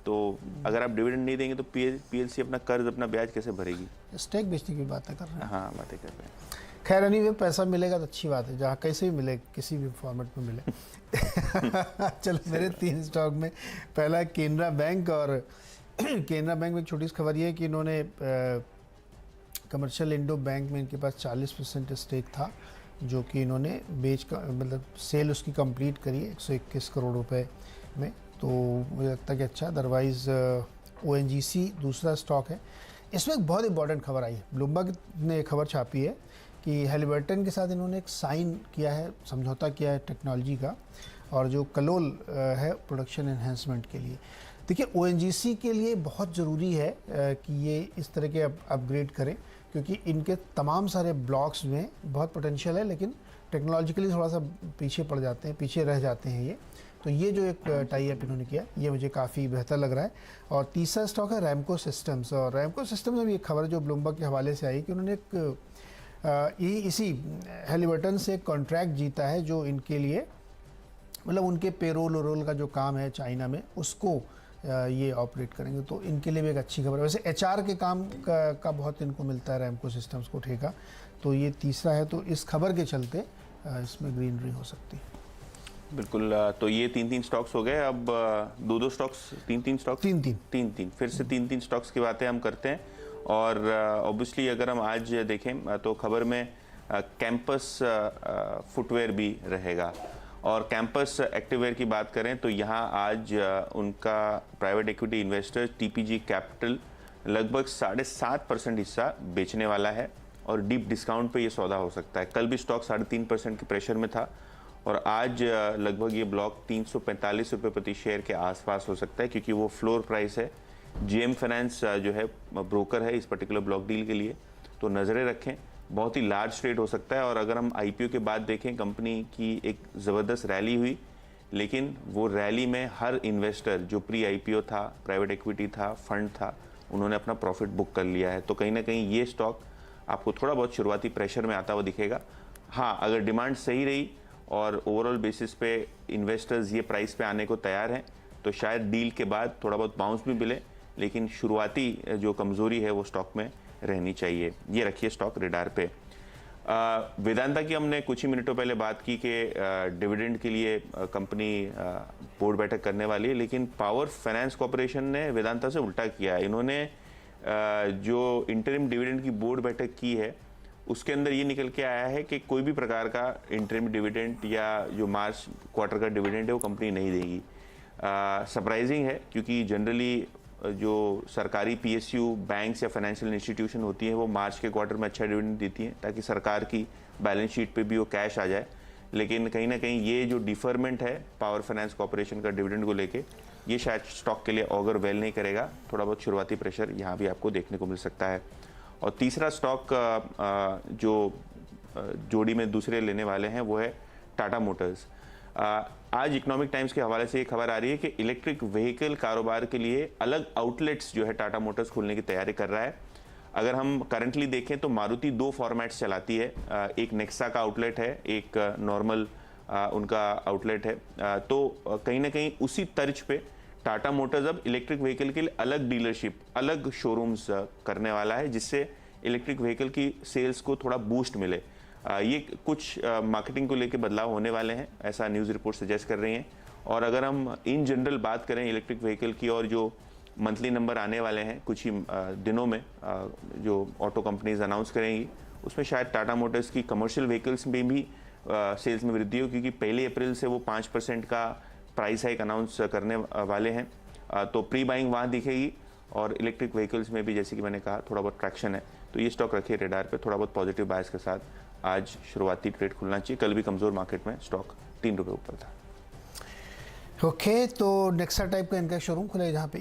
तो अगर आप डिविडेंड नहीं देंगे तो पीएलसी अपना कर्ज, अपना ब्याज कैसे भरेगी? स्टेक बेचने की बातें कर रहे हैं। हाँ, बातें कर रहे हैं। खैर एनीवे, पैसा मिलेगा तो अच्छी बात है, जहाँ कैसे भी मिले, किसी भी फॉर्मेट में मिले। चलो, मेरे 3 स्टॉक में पहला है केनरा बैंक। और केनरा बैंक में एक छोटी सी खबर ये है कि इन्होंने कमर्शियल इंडो बैंक में इनके पास 40% स्टेक था, जो कि इन्होंने मतलब सेल उसकी कंप्लीट करी 121 करोड़ रुपए में। तो मुझे लगता है कि अच्छा। अदरवाइज़ ओएनजीसी दूसरा स्टॉक है। इसमें एक बहुत इंपॉर्टेंट खबर आई है, ब्लूमबर्ग ने खबर छापी है कि हैलिबर्टन के साथ इन्होंने एक साइन किया है, समझौता किया है टेक्नोलॉजी का, और जो कलोल है प्रोडक्शन एनहेंसमेंट के लिए। देखिए, ओएनजीसी के लिए बहुत ज़रूरी है कि ये इस तरह के अपग्रेड करें, क्योंकि इनके तमाम सारे ब्लॉक्स में बहुत पोटेंशियल है, लेकिन टेक्नोलॉजिकली थोड़ा सा पीछे रह जाते हैं ये। तो ये जो एक टाई अप इन्होंने किया, ये मुझे काफ़ी बेहतर लग रहा है। और तीसरा स्टॉक है रैमको सिस्टम्स। और रैमको सिस्टम्स में भी एक खबर जो ब्लूमबर्ग के हवाले से आई कि उन्होंने इसी हैलिबर्टन से कॉन्ट्रैक्ट जीता है, जो इनके लिए मतलब उनके पेरोल का जो काम है चाइना में, उसको ये ऑपरेट करेंगे। तो इनके लिए भी एक अच्छी खबर है। वैसे एचआर के काम का बहुत इनको मिलता है रैमको सिस्टम्स को ठेका। तो ये तीसरा है, तो इस खबर के चलते इसमें ग्रीनरी हो सकती है। बिल्कुल। तो ये 3-3 स्टॉक्स हो गए। अब 2-2 स्टॉक्स, 3-3 स्टॉक्स, 3-3 फिर से 3-3 स्टॉक्स की बातें हम करते हैं। और ऑब्वियसली अगर हम आज देखें तो खबर में कैंपस फुटवेयर भी रहेगा। और कैंपस एक्टिववेयर की बात करें तो यहाँ आज उनका private equity investor TPG capital लगभग 7.5% हिस्सा बेचने वाला है, और डीप डिस्काउंट पे ये सौदा हो सकता है। कल भी स्टॉक 3.5% के प्रेशर में था, और आज लगभग ये ब्लॉक 345 रुपये प्रति शेयर के आसपास हो सकता है, क्योंकि वो फ्लोर प्राइस है। जीएम फाइनेंस जो है ब्रोकर है इस पर्टिकुलर ब्लॉक डील के लिए, तो नज़रें रखें। बहुत ही लार्ज ट्रेड हो सकता है। और अगर हम आईपीओ के बाद देखें, कंपनी की एक ज़बरदस्त रैली हुई, लेकिन वो रैली में हर इन्वेस्टर जो प्री आईपीओ था, प्राइवेट इक्विटी था, फंड था, उन्होंने अपना प्रॉफिट बुक कर लिया है। तो कहीं ना कहीं ये स्टॉक आपको थोड़ा बहुत शुरुआती प्रेशर में आता हुआ दिखेगा। हाँ, अगर डिमांड सही रही और ओवरऑल बेसिस पे इन्वेस्टर्स ये प्राइस पे आने को तैयार हैं, तो शायद डील के बाद थोड़ा बहुत बाउंस भी मिले, लेकिन शुरुआती जो कमज़ोरी है वो स्टॉक में रहनी चाहिए। ये रखिए स्टॉक रेडार पे। वेदांता की हमने कुछ ही मिनटों पहले बात की कि डिविडेंड के लिए कंपनी बोर्ड बैठक करने वाली है, लेकिन पावर फाइनेंस कॉर्पोरेशन ने वेदांता से उल्टा किया है। इन्होंने जो इंटरिम डिविडेंड की बोर्ड बैठक की है, उसके अंदर ये निकल के आया है कि कोई भी प्रकार का इंटरिम डिविडेंड या जो मार्च क्वार्टर का डिविडेंड है वो कंपनी नहीं देगी। सरप्राइजिंग है, क्योंकि जनरली जो सरकारी पीएसयू बैंक्स या फाइनेंशियल इंस्टीट्यूशन होती है वो मार्च के क्वार्टर में अच्छा डिविडेंड देती हैं, ताकि सरकार की बैलेंस शीट पे भी वो कैश आ जाए। लेकिन कहीं ना कहीं ये जो डिफरमेंट है पावर फाइनेंस कॉर्पोरेशन का डिविडेंड को लेके, ये शायद स्टॉक के लिए ऑगर वेल नहीं करेगा। थोड़ा बहुत शुरुआती प्रेशर यहाँ भी आपको देखने को मिल सकता है। और तीसरा स्टॉक जो जोड़ी में दूसरे लेने वाले हैं वो है टाटा मोटर्स। आज इकोनॉमिक टाइम्स के हवाले से ये खबर आ रही है कि इलेक्ट्रिक व्हीकल कारोबार के लिए अलग आउटलेट्स जो है टाटा मोटर्स खोलने की तैयारी कर रहा है। अगर हम करंटली देखें तो मारुति 2 फॉर्मेट्स चलाती है, एक नेक्सा का आउटलेट है, एक नॉर्मल उनका आउटलेट है। तो कहीं ना कहीं उसी तर्ज पे टाटा मोटर्स अब इलेक्ट्रिक व्हीकल के लिए अलग डीलरशिप, अलग शोरूम्स करने वाला है, जिससे इलेक्ट्रिक व्हीकल की सेल्स को थोड़ा बूस्ट मिले। ये कुछ मार्केटिंग को लेकर बदलाव होने वाले हैं, ऐसा न्यूज़ रिपोर्ट सजेस्ट कर रही हैं। और अगर हम इन जनरल बात करें इलेक्ट्रिक व्हीकल की, और जो मंथली नंबर आने वाले हैं कुछ ही दिनों में जो ऑटो कंपनीज अनाउंस करेंगी, उसमें शायद टाटा मोटर्स की कमर्शियल व्हीकल्स में भी सेल्स में वृद्धि हो, क्योंकि 1 अप्रैल से वो 5% का प्राइस हाइक अनाउंस करने वाले हैं। तो प्री बाइंग वहाँ दिखेगी, और इलेक्ट्रिक व्हीकल्स में भी जैसे कि मैंने कहा थोड़ा बहुत ट्रैक्शन है। तो ये स्टॉक रखिए रेडार पे, थोड़ा बहुत पॉजिटिव बायस के साथ आज शुरुआती ट्रेड खुलना चाहिए। कल भी कमज़ोर मार्केट में स्टॉक 3 रुपये ऊपर था। ओके, तो नेक्सा टाइप का इनका शोरूम खुला है जहाँ पे